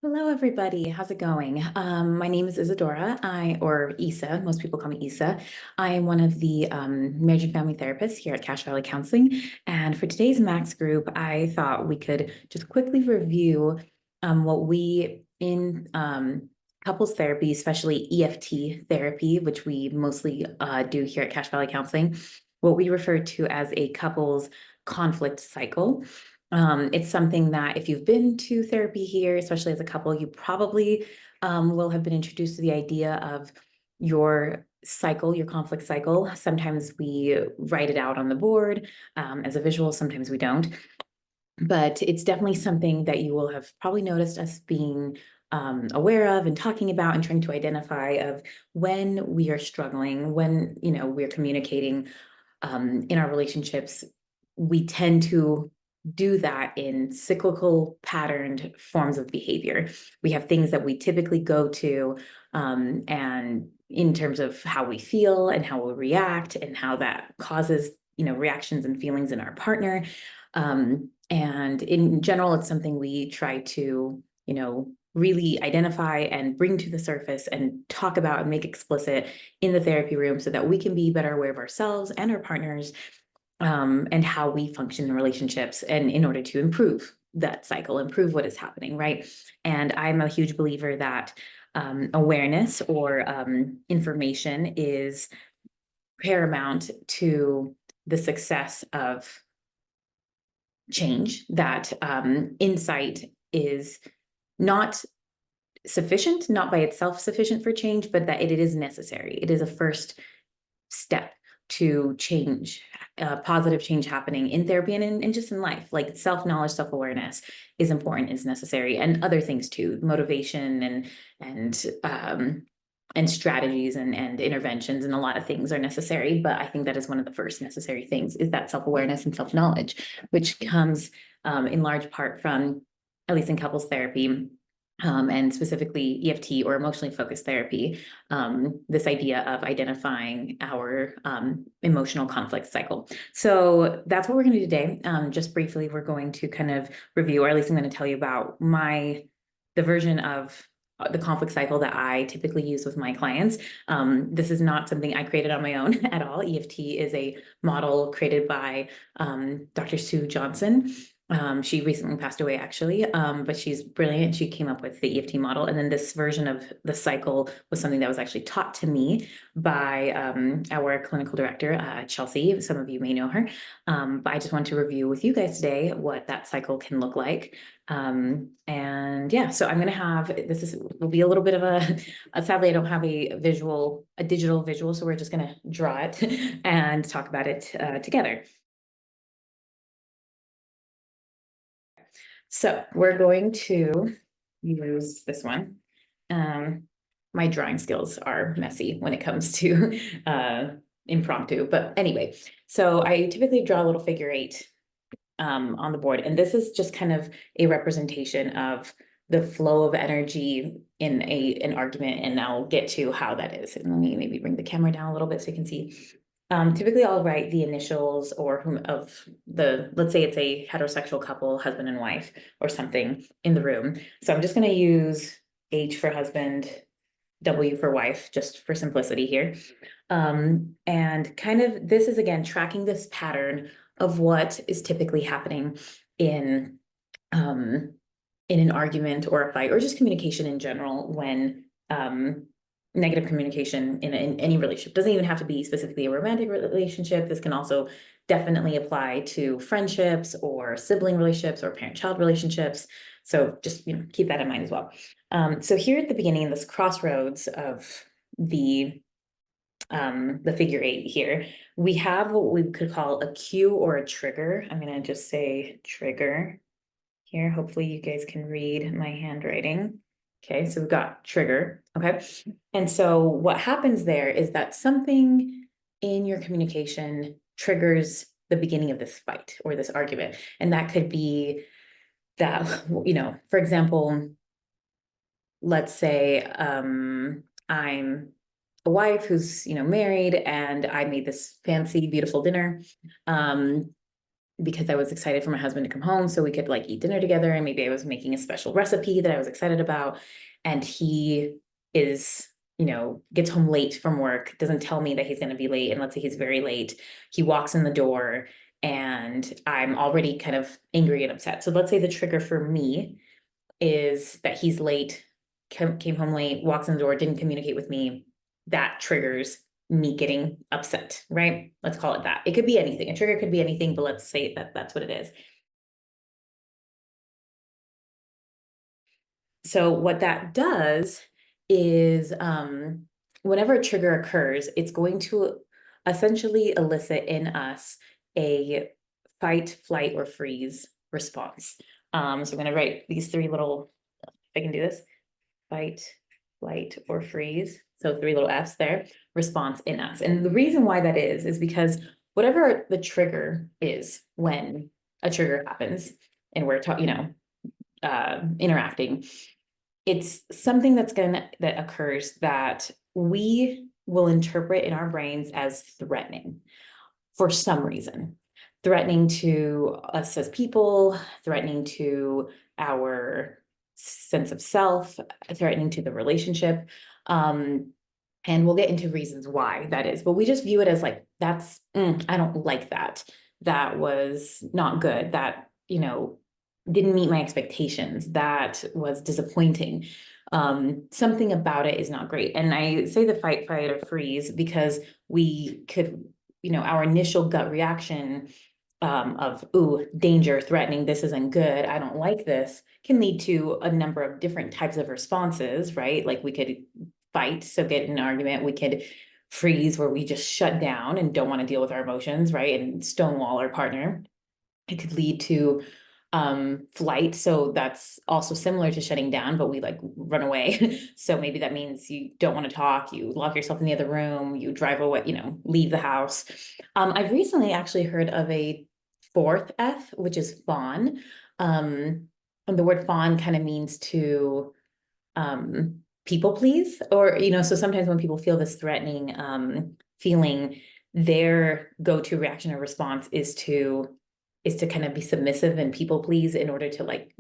Hello, everybody. How's it going? My name is Isadora, or Isa. Most people call me Isa. I am one of the marriage and family therapists here at Cache Valley Counseling. And for today's Max group, I thought we could just quickly review what we in couples therapy, especially EFT therapy, which we mostly do here at Cache Valley Counseling, what we refer to as a couples conflict cycle. It's something that if you've been to therapy here, especially as a couple, you probably will have been introduced to the idea of your cycle, your conflict cycle. Sometimes we write it out on the board as a visual, sometimes we don't. But it's definitely something that you will have probably noticed us being aware of and talking about and trying to identify of when we are struggling, when we're communicating in our relationships, we tend to do that in cyclical patterned forms of behavior. We have things that we typically go to, and in terms of how we feel and how we react and how that causes, reactions and feelings in our partner. And in general, it's something we try to, really identify and bring to the surface and talk about and make explicit in the therapy room so that we can be better aware of ourselves and our partners, and how we function in relationships, and in order to improve that cycle, improve what is happening, right? And I'm a huge believer that awareness or information is paramount to the success of change, that insight is not sufficient, not by itself sufficient for change, but that it is necessary. It is a first step to change, positive change happening in therapy and just in life. Like self-knowledge, self-awareness is important, is necessary, and other things too, motivation and strategies and interventions and a lot of things are necessary. But I think that is one of the first necessary things, is that self-awareness and self-knowledge, which comes in large part from, at least in couples therapy, and specifically EFT or emotionally focused therapy, this idea of identifying our emotional conflict cycle. So that's what we're going to do today. Just briefly, we're going to kind of review, or at least I'm going to tell you about the version of the conflict cycle that I typically use with my clients. This is not something I created on my own at all. EFT is a model created by Dr. Sue Johnson. She recently passed away, actually, but she's brilliant. She came up with the EFT model. And then this version of the cycle was something that was actually taught to me by our clinical director, Chelsea. Some of you may know her. But I just want to review with you guys today what that cycle can look like. And yeah, so I'm going to have, will be a little bit of sadly, I don't have a digital visual. So we're just going to draw it and talk about it together. So we're going to use this one. My drawing skills are messy when it comes to impromptu, but anyway, so I typically draw a little figure eight on the board, and this is just kind of a representation of the flow of energy in an argument, and I'll get to how that is. And let me maybe bring the camera down a little bit so you can see. Typically I'll write the initials or let's say it's a heterosexual couple, husband and wife or something in the room. So I'm just going to use H for husband, W for wife, just for simplicity here. And kind of, this is again, tracking this pattern of what is typically happening in an argument or a fight, or just communication in general, when negative communication in any relationship. Doesn't even have to be specifically a romantic relationship. This can also definitely apply to friendships or sibling relationships or parent-child relationships. So just keep that in mind as well. So here at the beginning, this crossroads of the figure eight here, we have what we could call a cue or a trigger. I'm going to just say trigger here. Hopefully you guys can read my handwriting. Okay, so we've got trigger. Okay. And so what happens there is that something in your communication triggers the beginning of this fight or this argument. And that could be that, for example, let's say I'm a wife who's, married, and I made this fancy, beautiful dinner. because I was excited for my husband to come home so we could like eat dinner together, and maybe I was making a special recipe that I was excited about. And he is, gets home late from work, doesn't tell me that he's going to be late. And let's say he's very late. He walks in the door and I'm already kind of angry and upset. So let's say the trigger for me is that he's late, came home late, walks in the door, didn't communicate with me. That triggers me getting upset, right? Let's call it that. It could be anything. A trigger could be anything, but let's say that that's what it is. So what that does is whenever a trigger occurs, it's going to essentially elicit in us a fight, flight, or freeze response. So I'm going to write these three little, if I can do this, fight, flight, or freeze. So three little F's there, response in us. And the reason why that is because whatever the trigger is when a trigger happens and we're interacting, it's something that occurs that we will interpret in our brains as threatening for some reason. Threatening to us as people, threatening to our sense of self, threatening to the relationship. And we'll get into reasons why that is, but we just view it as like, that's, I don't like that. That was not good. That, didn't meet my expectations. That was disappointing. Something about it is not great. And I say the fight, flight, or freeze because we could, our initial gut reaction of, ooh, danger, threatening, this isn't good, I don't like this, can lead to a number of different types of responses, right? Like we could fight, so get in an argument, we could freeze where we just shut down and don't want to deal with our emotions, right? And stonewall our partner. It could lead to flight, so that's also similar to shutting down, but we like run away. So maybe that means you don't want to talk, you lock yourself in the other room, you drive away, leave the house. I've recently actually heard of a fourth F, which is fawn. And the word fawn kind of means to people please, or so sometimes when people feel this threatening feeling, their go-to reaction or response is to kind of be submissive and people please in order to like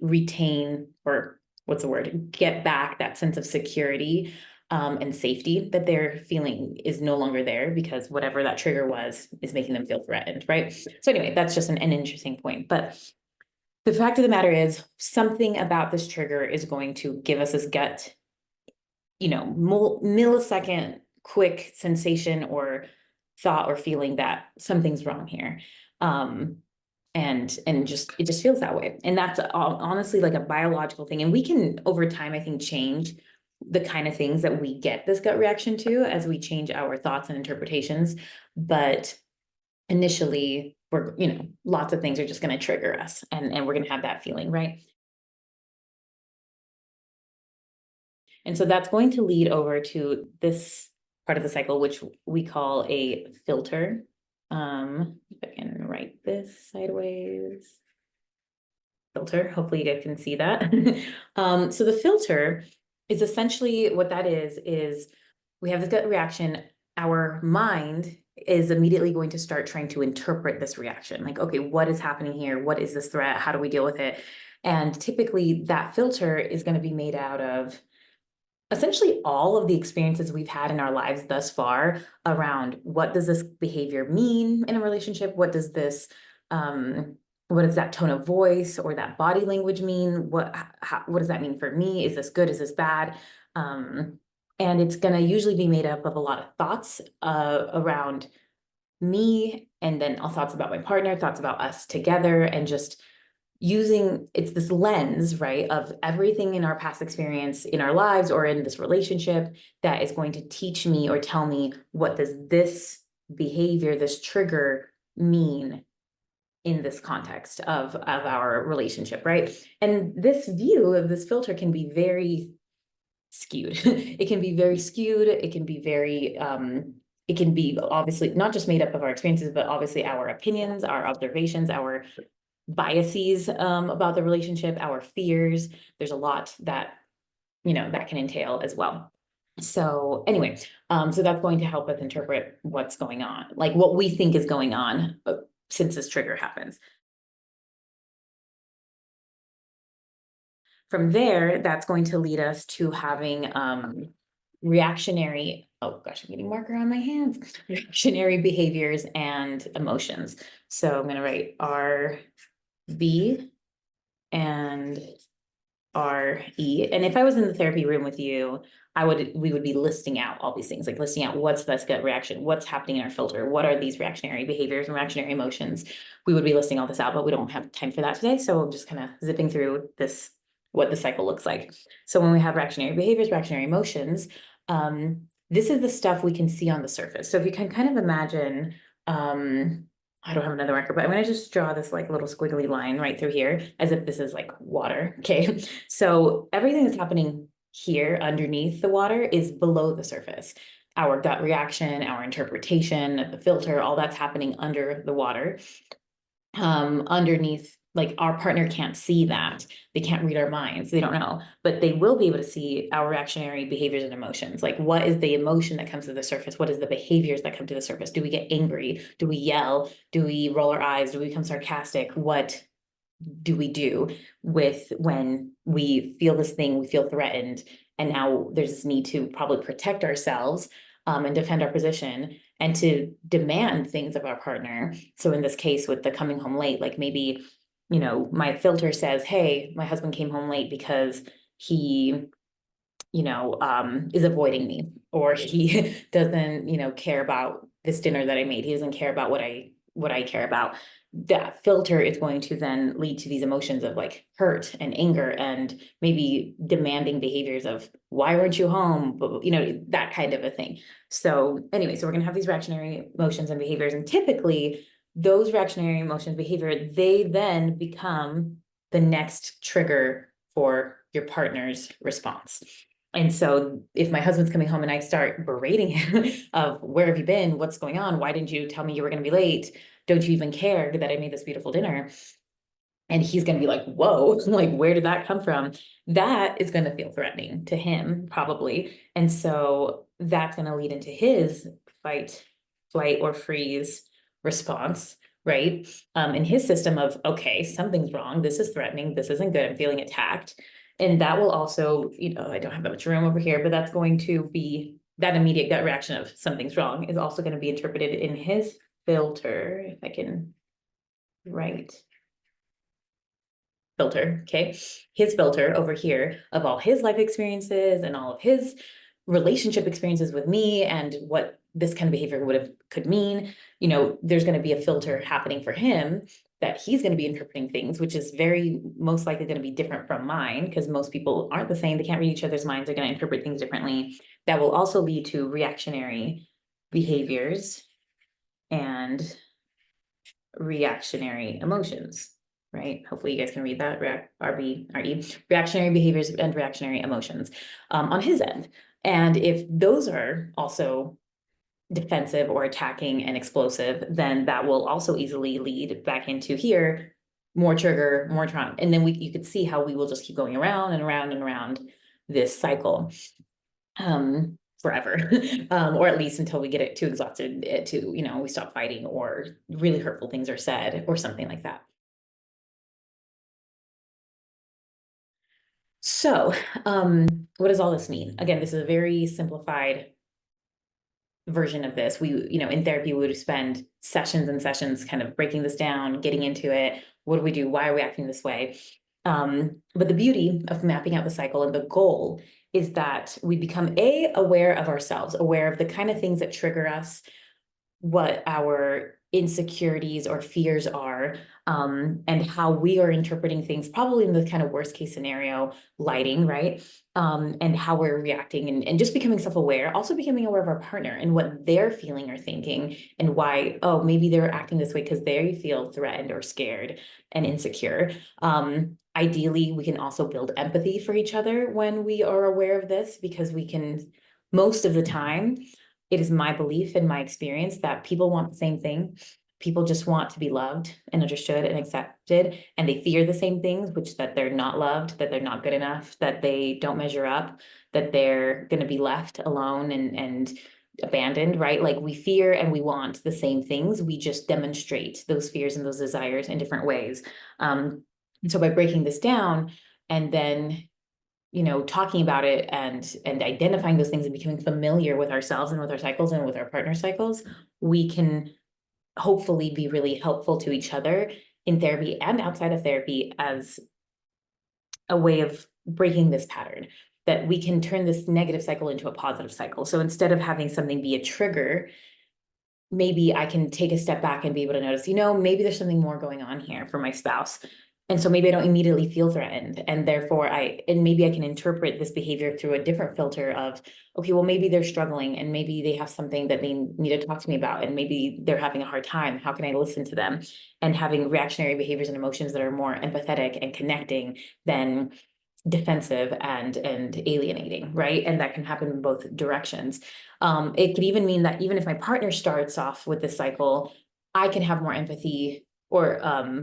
retain, or what's the word, get back that sense of security and safety that they're feeling is no longer there because whatever that trigger was is making them feel threatened, right? So anyway, that's just an interesting point. But the fact of the matter is, something about this trigger is going to give us this gut, millisecond quick sensation or thought or feeling that something's wrong here. And just it just feels that way. And that's honestly like a biological thing. And we can over time, I think, change the kind of things that we get this gut reaction to as we change our thoughts and interpretations. But initially, we're, lots of things are just going to trigger us and we're going to have that feeling, right? And so that's going to lead over to this part of the cycle, which we call a filter. If I can write this sideways. Filter, hopefully you guys can see that. So the filter is essentially what that is we have this gut reaction. Our mind is immediately going to start trying to interpret this reaction. Like, okay, what is happening here? What is this threat? How do we deal with it? And typically that filter is going to be made out of essentially all of the experiences we've had in our lives thus far around what does this behavior mean in a relationship? What does this, what does that tone of voice or that body language mean? What does that mean for me? Is this good? Is this bad? And it's going to usually be made up of a lot of thoughts around me, and then thoughts about my partner, thoughts about us together, and just it's this lens, right, of everything in our past experience in our lives or in this relationship that is going to teach me or tell me, what does this behavior, this trigger mean in this context of our relationship, right? And this view of this filter can be very skewed. It can be very skewed. It can be very, it can be obviously not just made up of our experiences, but obviously our opinions, our observations, our biases about the relationship, our fears. There's a lot that, that can entail as well. So anyway, so that's going to help us interpret what's going on, like what we think is going on since this trigger happens. From there, that's going to lead us to having reactionary, oh gosh, I'm getting marker on my hands, reactionary behaviors and emotions. So I'm gonna write RB and RE. And if I was in the therapy room with you, we would be listing out all these things, like listing out what's this gut reaction, what's happening in our filter, what are these reactionary behaviors and reactionary emotions. We would be listing all this out, but we don't have time for that today. So I'm just kind of zipping through this, what the cycle looks like. So when we have reactionary behaviors, reactionary emotions, this is the stuff we can see on the surface. So if you can kind of imagine, I don't have another marker, but I'm gonna just draw this like little squiggly line right through here as if this is like water, okay? So everything that's happening here underneath the water is below the surface. Our gut reaction, our interpretation, the filter, all that's happening under the water. Underneath, like our partner can't see that. They can't read our minds. They don't know, but they will be able to see our reactionary behaviors and emotions. Like what is the emotion that comes to the surface? What is the behaviors that come to the surface? Do we get angry? Do we yell? Do we roll our eyes? Do we become sarcastic? What do we do with when we feel this thing, we feel threatened, and now there's this need to probably protect ourselves and defend our position and to demand things of our partner. So in this case with the coming home late, like maybe, you know, my filter says, hey, my husband came home late because he, you know, is avoiding me, or he doesn't, you know, care about this dinner that I made. He doesn't care about what I care about. That filter is going to then lead to these emotions of like hurt and anger and maybe demanding behaviors of why weren't you home? But, you know, that kind of a thing. So anyway, so we're gonna have these reactionary emotions and behaviors, and typically those reactionary emotions behavior, they then become the next trigger for your partner's response. And so if my husband's coming home and I start berating him of where have you been? What's going on? Why didn't you tell me you were going to be late? Don't you even care that I made this beautiful dinner? And he's going to be like, whoa, like, where did that come from? That is going to feel threatening to him, probably. And so that's going to lead into his fight, flight, or freeze response, right? In his system of, okay, something's wrong. This is threatening. This isn't good. I'm feeling attacked. And that will also, you know, I don't have that much room over here, but that's going to be that immediate gut reaction of something's wrong is also going to be interpreted in his filter. If I can write filter, okay? His filter over here of all his life experiences and all of his relationship experiences with me and what this kind of behavior could mean, you know, there's going to be a filter happening for him that he's going to be interpreting things, which is very most likely going to be different from mine because most people aren't the same. They can't read each other's minds. They're going to interpret things differently. That will also lead to reactionary behaviors and reactionary emotions, right? Hopefully you guys can read that, reactionary behaviors and reactionary emotions on his end. And if those are also defensive or attacking and explosive, then that will also easily lead back into here, more trigger, more trauma. And then you could see how we will just keep going around and around and around this cycle forever, or at least until we get it too exhausted to, you know, we stop fighting or really hurtful things are said or something like that. So, what does all this mean? Again, this is a very simplified version of this. We, you know, in therapy, we would spend sessions and sessions kind of breaking this down, getting into it. What do we do? Why are we acting this way? But the beauty of mapping out the cycle and the goal is that we become aware of ourselves, aware of the kind of things that trigger us, what our insecurities or fears are, and how we are interpreting things, probably in the kind of worst case scenario lighting, right? And how we're reacting and just becoming self-aware, also becoming aware of our partner and what they're feeling or thinking and why, oh, maybe they're acting this way because they feel threatened or scared and insecure. Ideally, we can also build empathy for each other when we are aware of this, because we can, most of the time, it is my belief and my experience that people want the same thing. People just want to be loved and understood and accepted, and they fear the same things, which that they're not loved, that they're not good enough, that they don't measure up, that they're going to be left alone and abandoned, right? Like we fear and we want the same things. We just demonstrate those fears and those desires in different ways. And so by breaking this down and then, talking about it and identifying those things and becoming familiar with ourselves and with our cycles and with our partner cycles, we can hopefully be really helpful to each other in therapy and outside of therapy as a way of breaking this pattern, that we can turn this negative cycle into a positive cycle. So instead of having something be a trigger, maybe I can take a step back and be able to notice, maybe there's something more going on here for my spouse. And so maybe I don't immediately feel threatened. And therefore maybe I can interpret this behavior through a different filter of, okay, well, maybe they're struggling and maybe they have something that they need to talk to me about. And maybe they're having a hard time. How can I listen to them? And having reactionary behaviors and emotions that are more empathetic and connecting than defensive and alienating, right? And that can happen in both directions. It could even mean that even if my partner starts off with this cycle, I can have more empathy or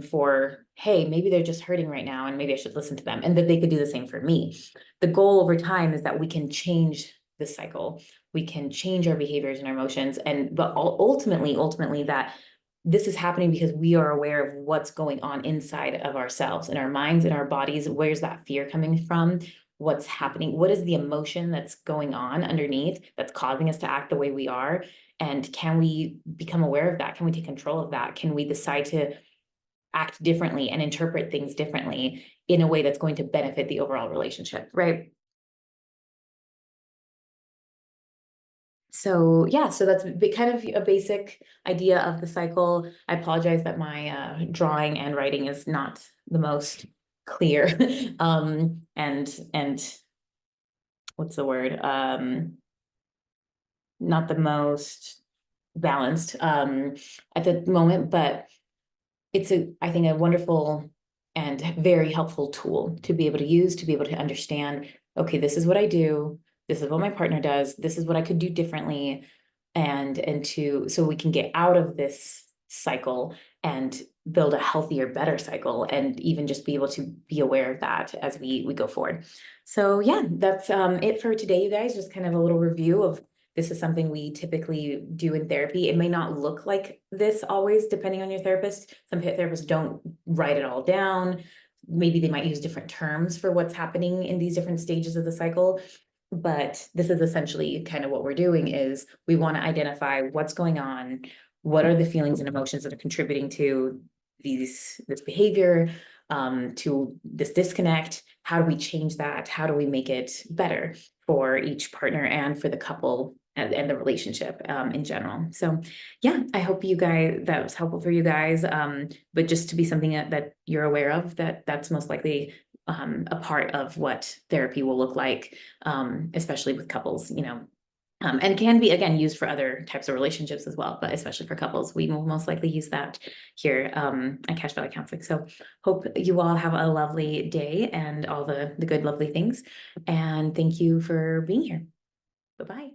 for, hey, maybe they're just hurting right now and maybe I should listen to them, and that they could do the same for me. The goal over time is that we can change this cycle. We can change our behaviors and our emotions, but ultimately that this is happening because we are aware of what's going on inside of ourselves, in our minds, in our bodies. Where's that fear coming from? What's happening? What is the emotion that's going on underneath that's causing us to act the way we are? And can we become aware of that? Can we take control of that? Can we decide to act differently and interpret things differently in a way that's going to benefit the overall relationship, right? So yeah, so that's kind of a basic idea of the cycle. I apologize that my drawing and writing is not the most clear. And what's the word? Not the most balanced at the moment, but it's I think, a wonderful and very helpful tool to be able to use, to be able to understand, okay, this is what I do, this is what my partner does, this is what I could do differently, so we can get out of this cycle and build a healthier, better cycle, and even just be able to be aware of that as we go forward. So yeah, that's it for today, you guys. Just kind of a little review of, this is something we typically do in therapy. It may not look like this always, depending on your therapist. Some therapists don't write it all down. Maybe they might use different terms for what's happening in these different stages of the cycle. But this is essentially kind of what we're doing, is we want to identify what's going on, what are the feelings and emotions that are contributing to this behavior, to this disconnect. How do we change that? How do we make it better for each partner and for the couple and the relationship in general? So yeah, I hope that was helpful for you guys. But just to be something that you're aware of, that's most likely a part of what therapy will look like, especially with couples, and can be, again, used for other types of relationships as well, but especially for couples, we will most likely use that here at Cache Valley Counseling. So hope you all have a lovely day and all the good, lovely things. And thank you for being here. Bye-bye.